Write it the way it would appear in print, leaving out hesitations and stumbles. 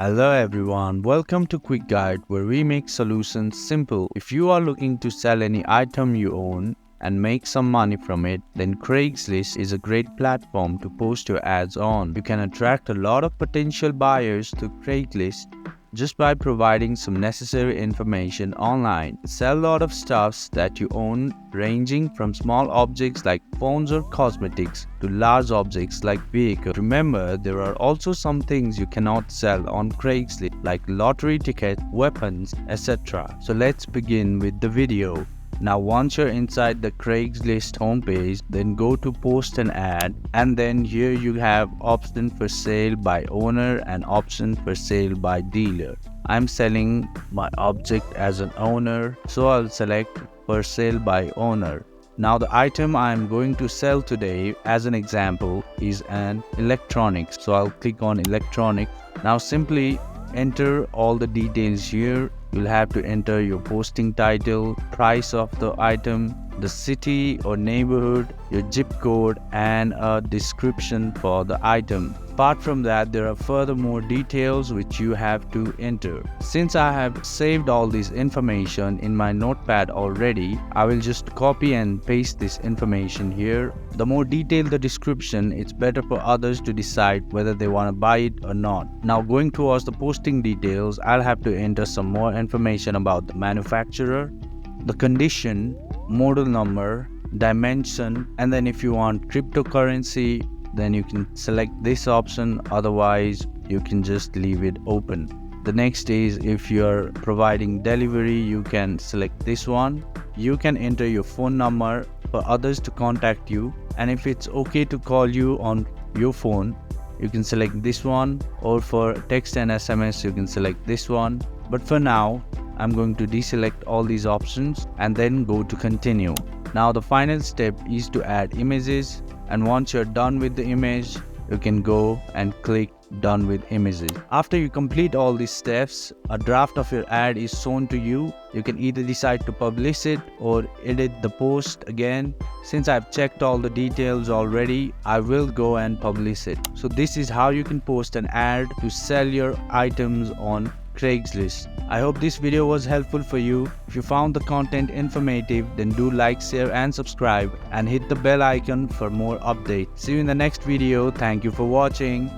Hello everyone, welcome to Quick Guide where we make solutions simple. If you are looking to sell any item you own and make some money from it, then Craigslist is a great platform to post your ads on. You can attract a lot of potential buyers to Craigslist just by providing some necessary information online. Sell a lot of stuffs that you own, ranging from small objects like phones or cosmetics to large objects like vehicles. Remember, there are also some things you cannot sell on Craigslist like lottery tickets, weapons, etc. So let's begin with the video. Now once you're inside the Craigslist homepage, then go to post an ad, and then here you have option for sale by owner and option for sale by dealer. I'm selling my object as an owner, so I'll select for sale by owner. Now the item I'm going to sell today as an example is an electronics, so I'll click on electronics. Now simply enter all the details here. You'll have to enter your posting title, price of the item, the city or neighborhood, your zip code, and a description for the item. Apart from that, there are further more details which you have to enter. Since I have saved all this information in my notepad already, I will just copy and paste this information here. The more detailed the description, it's better for others to decide whether they want to buy it or not. Now going towards the posting details, I'll have to enter some more information about the manufacturer, the condition, model number, dimension, and then if you want cryptocurrency, then you can select this option, otherwise you can just leave it open. The next is if you're providing delivery, you can select this one. You can enter your phone number for others to contact you, and if it's okay to call you on your phone, you can select this one, or for text and SMS you can select this one. But for now, I'm going to deselect all these options and then go to continue. Now the final step is to add images, and once you're done with the image, you can go and click done with images. After you complete all these steps, a draft of your ad is shown to you. You can either decide to publish it or edit the post again. Since I've checked all the details already, I will go and publish it. So this is how you can post an ad to sell your items on Craigslist. I hope this video was helpful for you. If you found the content informative, then do like, share and subscribe, and hit the bell icon for more updates. See you in the next video. Thank you for watching.